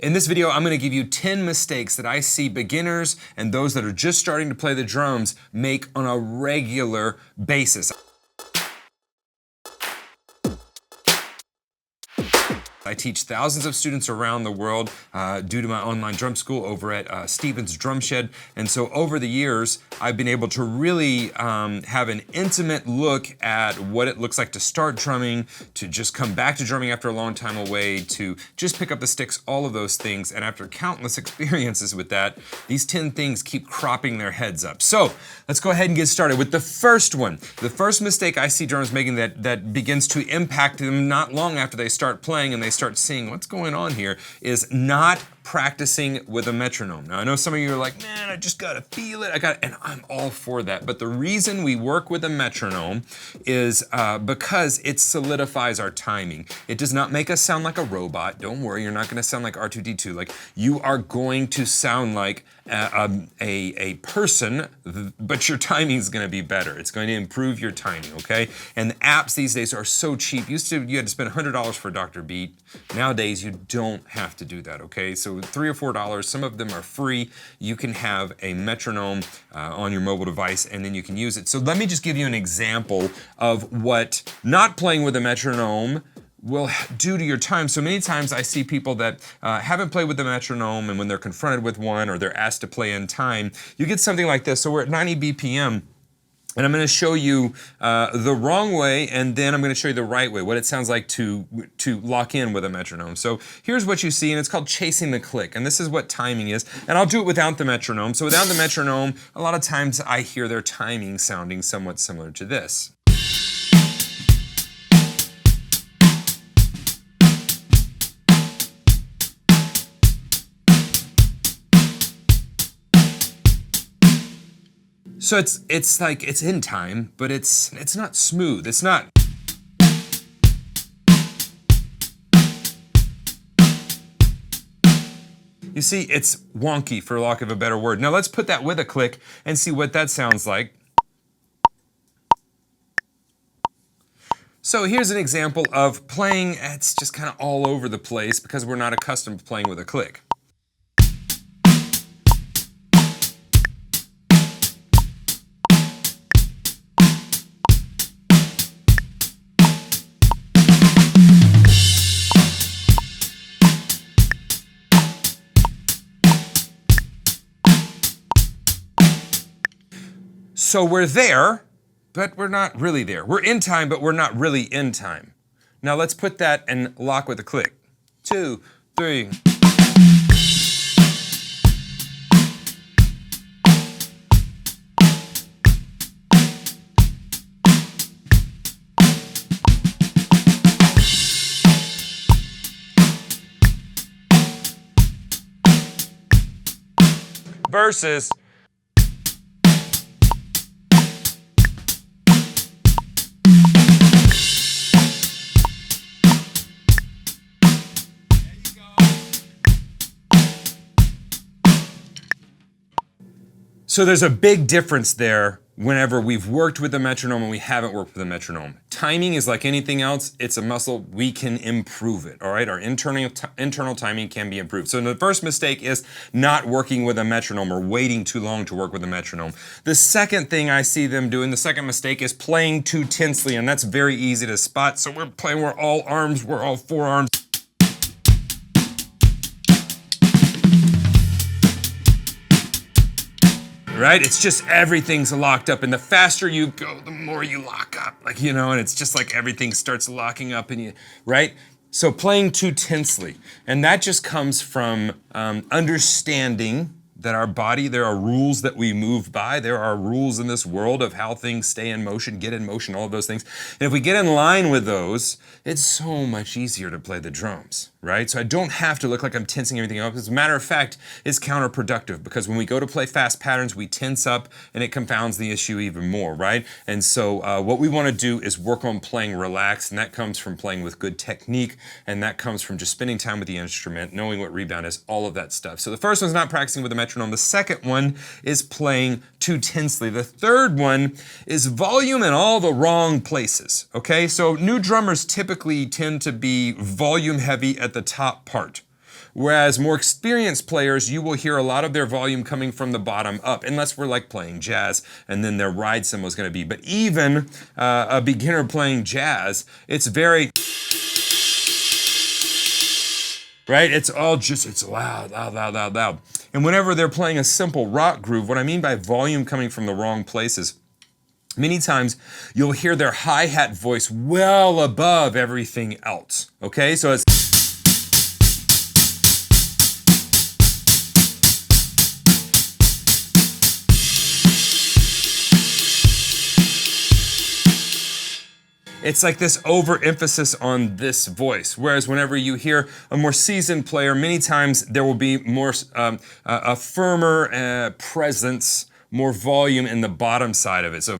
In this video, I'm going to give you 10 mistakes that I see beginners and those that are just starting to play the drums make on a regular basis. I teach thousands of students around the world due to my online drum school over at Stevens Drum Shed. And so over the years, I've been able to really have an intimate look at what it looks like to start drumming, to just come back to drumming after a long time away, to just pick up the sticks, all of those things. And after countless experiences with that, these 10 things keep cropping their heads up. So let's go ahead and get started with the first one. The first mistake I see drummers making that begins to impact them not long after they start playing and they start seeing what's going on here is not practicing with a metronome. Now I know some of you are like, man, I just gotta feel it, and I'm all for that. But the reason we work with a metronome is because it solidifies our timing. It does not make us sound like a robot. Don't worry, you're not gonna sound like R2-D2. Like, you are going to sound like a person, but your timing is going to be better. It's going to improve your timing, okay? And the apps these days are so cheap. You had to spend $100 for Dr. Beat. Nowadays, you don't have to do that, okay? So $3 or $4, some of them are free. You can have a metronome on your mobile device, and then you can use it. So let me just give you an example of what not playing with a metronome will do to your time. So many times I see people that haven't played with the metronome, and when they're confronted with one or they're asked to play in time, you get something like this. So we're at 90 BPM, and I'm going to show you the wrong way, and then I'm going to show you the right way, what it sounds like to lock in with a metronome. So here's what you see, and it's called chasing the click, and this is what timing is. And I'll do it without the metronome. So without the metronome, a lot of times I hear their timing sounding somewhat similar to this. So it's like it's in time, but it's not smooth. It's not. You see, it's wonky, for lack of a better word. Now let's put that with a click and see what that sounds like. So here's an example of playing. It's just kind of all over the place because we're not accustomed to playing with a click. So we're there, but we're not really there. We're in time, but we're not really in time. Now let's put that and lock with a click. 2, 3. Versus. So there's a big difference there whenever we've worked with the metronome and we haven't worked with the metronome. Timing is like anything else. It's a muscle. We can improve it, all right? Our internal timing can be improved. So the first mistake is not working with a metronome or waiting too long to work with a metronome. The second thing I see them doing, the second mistake, is playing too tensely, and that's very easy to spot. So we're playing, we're all arms, we're all forearms. Right? It's just everything's locked up, and the faster you go, the more you lock up. Like, you know, and it's just like everything starts locking up in you, right? So playing too tensely. And that just comes from understanding that our body, there are rules that we move by. There are rules in this world of how things stay in motion, get in motion, all of those things. And if we get in line with those, it's so much easier to play the drums, right? So I don't have to look like I'm tensing everything up. As a matter of fact, it's counterproductive because when we go to play fast patterns, we tense up and it confounds the issue even more, right? And so what we want to do is work on playing relaxed, and that comes from playing with good technique, and that comes from just spending time with the instrument, knowing what rebound is, all of that stuff. So the first one's not practicing with the metronome. The second one is playing too tensely. The third one is volume in all the wrong places, okay? So new drummers typically tend to be volume heavy at the top part. Whereas more experienced players, you will hear a lot of their volume coming from the bottom up, unless we're like playing jazz, and then their ride cymbal is going to be. But even a beginner playing jazz, it's very, right? It's all just, it's loud, loud, loud, loud, loud. And whenever they're playing a simple rock groove, what I mean by volume coming from the wrong places, many times you'll hear their hi-hat voice well above everything else, okay? So it's, it's like this overemphasis on this voice. Whereas whenever you hear a more seasoned player, many times there will be more a firmer presence, more volume in the bottom side of it. So.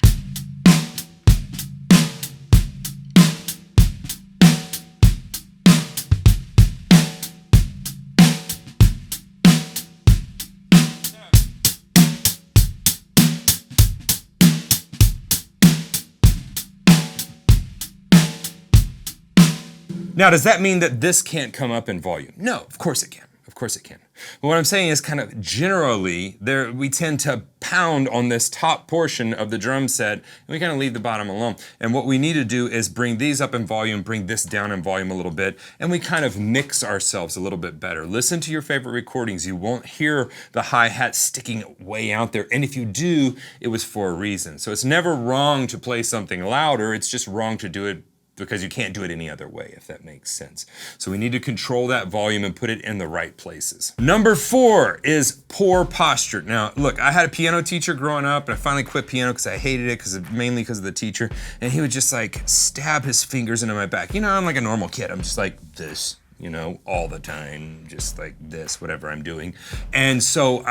Now, does that mean that this can't come up in volume? No, of course it can. Of course it can. But what I'm saying is kind of generally, we tend to pound on this top portion of the drum set, and we kind of leave the bottom alone. And what we need to do is bring these up in volume, bring this down in volume a little bit, and we kind of mix ourselves a little bit better. Listen to your favorite recordings. You won't hear the hi-hat sticking way out there. And if you do, it was for a reason. So it's never wrong to play something louder. It's just wrong to do it because you can't do it any other way, if that makes sense. So we need to control that volume and put it in the right places. Number 4 is poor posture. Now, look, I had a piano teacher growing up, and I finally quit piano because I hated it, mainly because of the teacher, and he would just like stab his fingers into my back. You know, I'm like a normal kid. I'm just like this, you know, all the time, just like this, whatever I'm doing. And so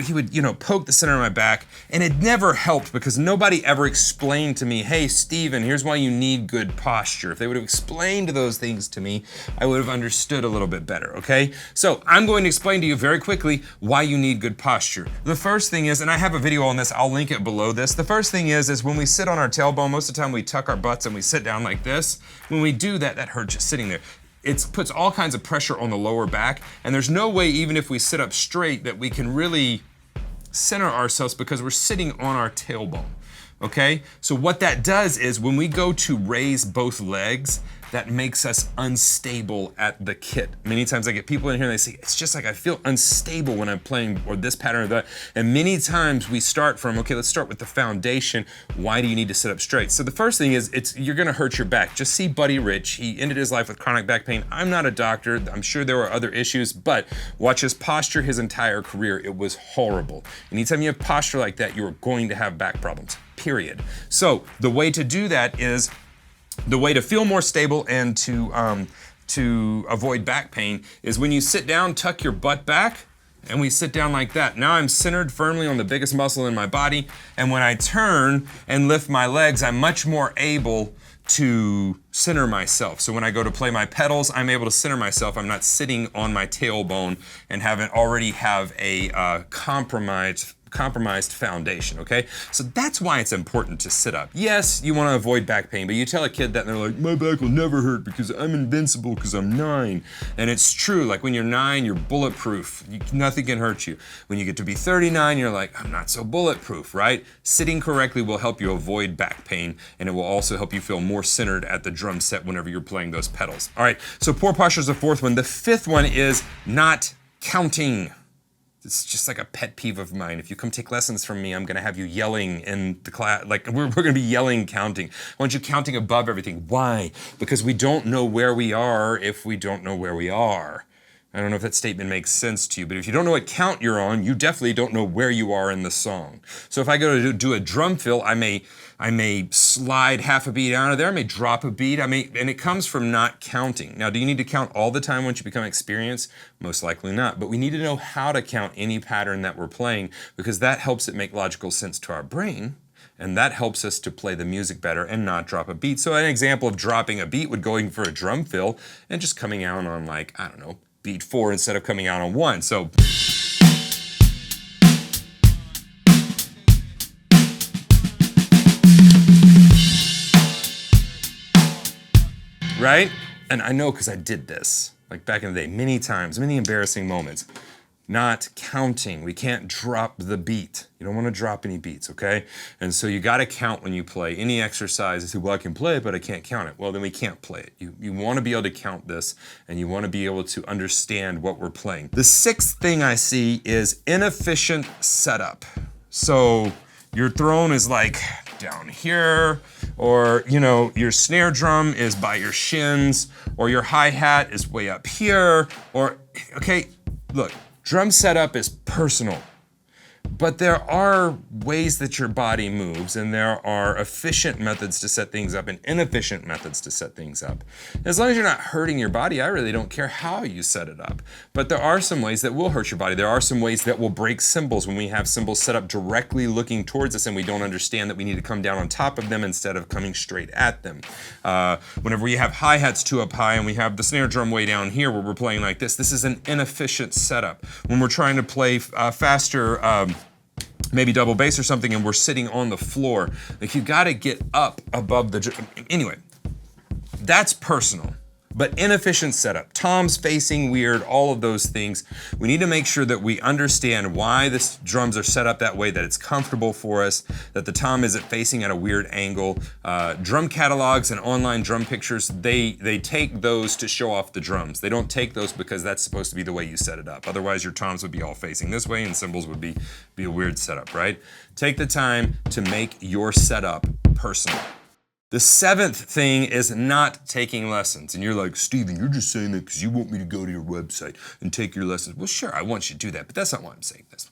he would, you know, poke the center of my back, and it never helped because nobody ever explained to me, hey, Steven, here's why you need good posture. If they would have explained those things to me, I would have understood a little bit better, okay? So I'm going to explain to you very quickly why you need good posture. The first thing is, and I have a video on this, I'll link it below this. The first thing is when we sit on our tailbone, most of the time we tuck our butts and we sit down like this. When we do that, that hurts just sitting there. It puts all kinds of pressure on the lower back, and there's no way, even if we sit up straight, that we can really center ourselves because we're sitting on our tailbone, okay? So what that does is when we go to raise both legs, that makes us unstable at the kit. Many times I get people in here and they say, it's just like I feel unstable when I'm playing or this pattern or that. And many times we start from, okay, let's start with the foundation. Why do you need to sit up straight? So the first thing is you're gonna hurt your back. Just see Buddy Rich. He ended his life with chronic back pain. I'm not a doctor. I'm sure there were other issues, but watch his posture his entire career. It was horrible. Anytime you have posture like that, you're going to have back problems, period. So the way to do that is, the way to feel more stable and to avoid back pain is when you sit down, tuck your butt back, and we sit down like that. Now I'm centered firmly on the biggest muscle in my body, and when I turn and lift my legs, I'm much more able to center myself. So when I go to play my pedals, I'm able to center myself. I'm not sitting on my tailbone and already have a compromised foundation, okay? So that's why it's important to sit up. Yes, you want to avoid back pain, but you tell a kid that and they're like, my back will never hurt because I'm invincible because I'm 9. And it's true, like when you're 9, you're bulletproof. Nothing can hurt you. When you get to be 39, you're like, I'm not so bulletproof, right? Sitting correctly will help you avoid back pain, and it will also help you feel more centered at the drum set whenever you're playing those pedals. All right, so poor posture is the 4th one. The 5th one is not counting. It's just like a pet peeve of mine. If you come take lessons from me, I'm gonna have you yelling in the class, like we're gonna be yelling counting. I want you counting above everything. Why? Because we don't know where we are if we don't know where we are. I don't know if that statement makes sense to you, but if you don't know what count you're on, you definitely don't know where you are in the song. So if I go to do a drum fill, I may slide half a beat out of there, I may drop a beat, and it comes from not counting. Now, do you need to count all the time once you become experienced? Most likely not, but we need to know how to count any pattern that we're playing because that helps it make logical sense to our brain. And that helps us to play the music better and not drop a beat. So an example of dropping a beat would going for a drum fill and just coming out on like, I don't know, beat 4 instead of coming out on 1. So right? And I know because I did this. like back in the day, many times, many embarrassing moments. Not counting. We can't drop the beat. You don't want to drop any beats, okay? And so you got to count when you play any exercise. I say, well, I can play it, but I can't count it. Well, then we can't play it. You want to be able to count this, and you want to be able to understand what we're playing. The sixth thing I see is inefficient setup. So your throne is like down here, or your snare drum is by your shins, or your hi-hat is way up here, or, okay, look. Drum setup is personal, but there are ways that your body moves, and there are efficient methods to set things up and inefficient methods to set things up. As long as you're not hurting your body, I really don't care how you set it up. But there are some ways that will hurt your body. There are some ways that will break cymbals when we have cymbals set up directly looking towards us and we don't understand that we need to come down on top of them instead of coming straight at them. Whenever we have hi-hats too up high and we have the snare drum way down here where we're playing like this is an inefficient setup. When we're trying to play faster, maybe double bass or something, and we're sitting on the floor, like you gotta get up above anyway, that's personal. But inefficient setup, toms facing weird, all of those things. We need to make sure that we understand why the drums are set up that way, that it's comfortable for us, that the tom isn't facing at a weird angle. Drum catalogs and online drum pictures, they take those to show off the drums. They don't take those because that's supposed to be the way you set it up. Otherwise your toms would be all facing this way and cymbals would be a weird setup, right? Take the time to make your setup personal. The seventh thing is not taking lessons. And you're like, Steven, you're just saying that because you want me to go to your website and take your lessons. Well, sure, I want you to do that, but that's not why I'm saying this.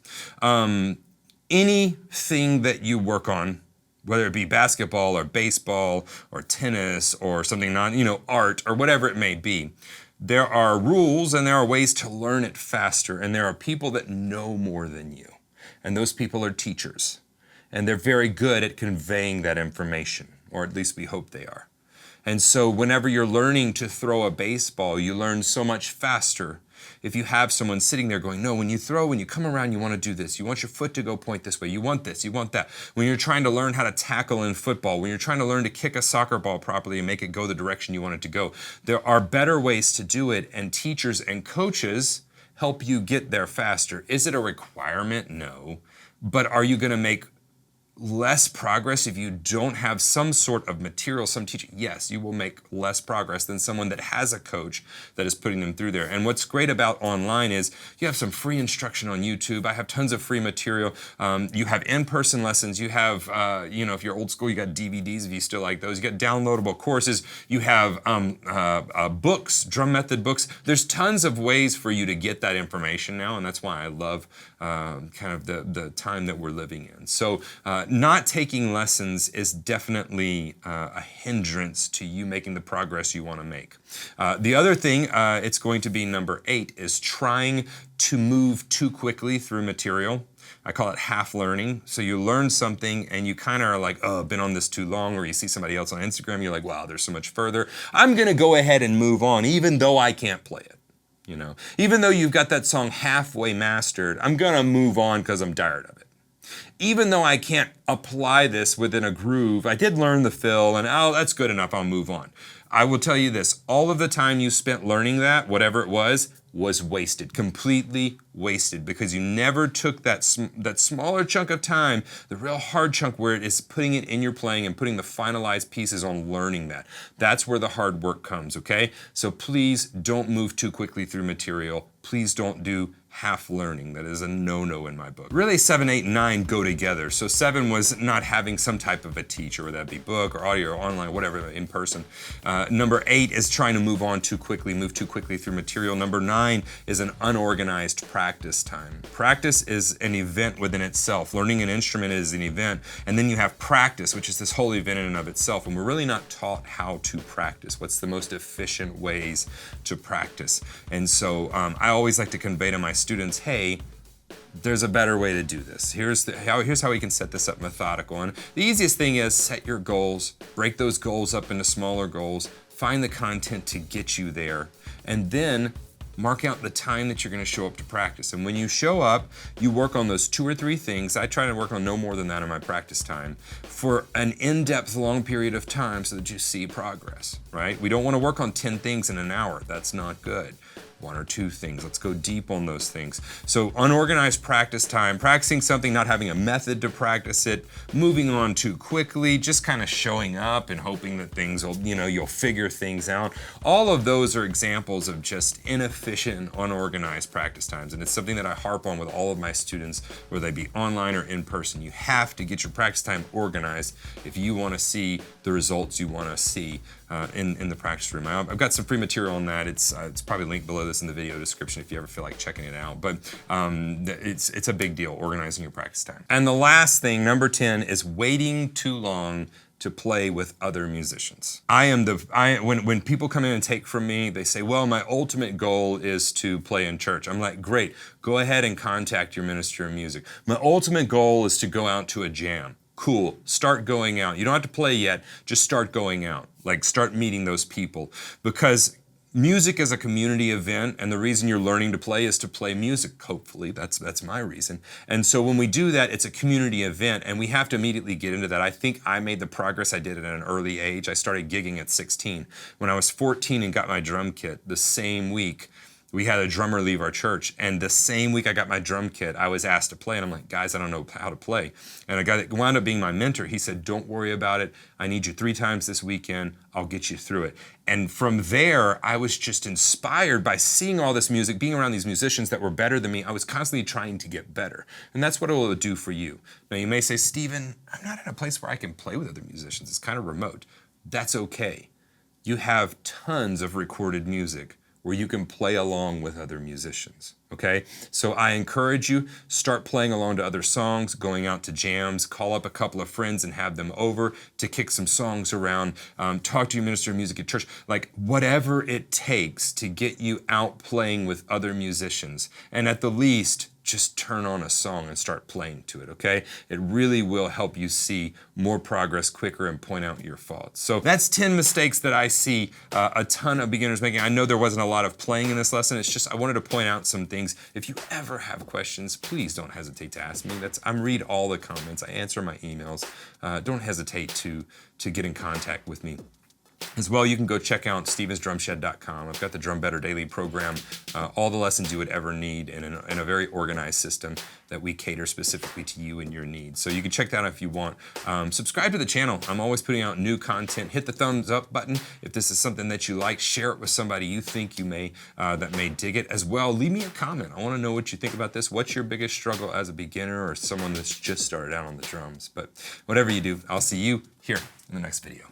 Anything that you work on, whether it be basketball or baseball or tennis or something art or whatever it may be, there are rules and there are ways to learn it faster. And there are people that know more than you. And those people are teachers. And they're very good at conveying that information. Or at least we hope they are. And so whenever you're learning to throw a baseball, you learn so much faster if you have someone sitting there going, no, when you throw, when you come around, you want to do this. You want your foot to go point this way. You want this, you want that. When you're trying to learn how to tackle in football, when you're trying to learn to kick a soccer ball properly and make it go the direction you want it to go, there are better ways to do it, and teachers and coaches help you get there faster. Is it a requirement? No. But are you going to make less progress if you don't have some sort of material, some teaching? Yes, you will make less progress than someone that has a coach that is putting them through there. And what's great about online is you have some free instruction on YouTube. I have tons of free material. You have in-person lessons. You have, if you're old school, you got DVDs if you still like those. You got downloadable courses. You have books, drum method books. There's tons of ways for you to get that information now, and that's why I love kind of the time that we're living in. So not taking lessons is definitely a hindrance to you making the progress you want to make. The other thing, it's going to be number 8, is trying to move too quickly through material. I call it half learning. So you learn something and you kind of are like, oh, I've been on this too long, or you see somebody else on Instagram, you're like, wow, there's so much further. I'm going to go ahead and move on, even though I can't play it. Even though you've got that song halfway mastered, I'm going to move on because I'm tired of it. Even though I can't apply this within a groove, I did learn the fill, and oh, that's good enough, I'll move on. I will tell you this, all of the time you spent learning that, whatever it was wasted, completely wasted, because you never took that smaller chunk of time, the real hard chunk where it is putting it in your playing and putting the finalized pieces on learning that. That's where the hard work comes, okay? So please don't move too quickly through material. Please don't do half learning. That is a no-no in my book. Really, 7, 8, and 9 go together. So 7 was not having some type of a teacher, whether that be book or audio or online, whatever, in person. Number 8 is trying to move too quickly through material. Number 9 is an unorganized practice time. Practice is an event within itself. Learning an instrument is an event. And then you have practice, which is this whole event in and of itself. And we're really not taught how to practice. What's the most efficient ways to practice? And so I always like to convey to my students, hey, there's a better way to do this. Here's how we can set this up methodical. And the easiest thing is set your goals, break those goals up into smaller goals, find the content to get you there, and then mark out the time that you're gonna show up to practice. And when you show up, you work on those 2 or 3 things. I try to work on no more than that in my practice time for an in-depth long period of time so that you see progress, right? We don't wanna work on 10 things in an hour. That's not good. 1 or 2 things. Let's go deep on those things. So unorganized practice time, practicing something, not having a method to practice it, moving on too quickly, just kind of showing up and hoping that things will, you'll figure things out. All of those are examples of just inefficient and unorganized practice times. And it's something that I harp on with all of my students, whether they be online or in person. You have to get your practice time organized if you want to see the results you want to see in the practice room. I've got some free material on that. It's probably linked below this in the video description if you ever feel like checking it out. But it's a big deal, organizing your practice time. And the last thing, number 10, is waiting too long to play with other musicians. When people come in and take from me, they say, well, my ultimate goal is to play in church. I'm like, great, go ahead and contact your minister of music. My ultimate goal is to go out to a jam. Cool, start going out. You don't have to play yet, just start going out. Like, start meeting those people. Because music is a community event, and the reason you're learning to play is to play music, hopefully. That's my reason. And so when we do that, it's a community event, and we have to immediately get into that. I think I made the progress I did at an early age. I started gigging at 16. When I was 14 and got my drum kit, the same week, we had a drummer leave our church, and the same week I got my drum kit, I was asked to play, and I'm like, guys, I don't know how to play. And a guy that wound up being my mentor, he said, don't worry about it. I need you 3 times this weekend. I'll get you through it. And from there, I was just inspired by seeing all this music, being around these musicians that were better than me. I was constantly trying to get better. And that's what it will do for you. Now, you may say, Stephen, I'm not in a place where I can play with other musicians. It's kind of remote. That's okay. You have tons of recorded music where you can play along with other musicians, okay? So I encourage you, start playing along to other songs, going out to jams, call up a couple of friends and have them over to kick some songs around, talk to your minister of music at church, like whatever it takes to get you out playing with other musicians. And at the least, just turn on a song and start playing to it, okay? It really will help you see more progress quicker and point out your faults. So that's 10 mistakes that I see a ton of beginners making. I know there wasn't a lot of playing in this lesson. It's just I wanted to point out some things. If you ever have questions, please don't hesitate to ask me. I read all the comments. I answer my emails. Don't hesitate to get in contact with me. As well, you can go check out stevensdrumshed.com. I've got the Drum Better Daily program, all the lessons you would ever need in a very organized system that we cater specifically to you and your needs. So you can check that out if you want. Subscribe to the channel. I'm always putting out new content. Hit the thumbs up button if this is something that you like. Share it with somebody you think that may dig it. As well, leave me a comment. I want to know what you think about this. What's your biggest struggle as a beginner or someone that's just started out on the drums? But whatever you do, I'll see you here in the next video.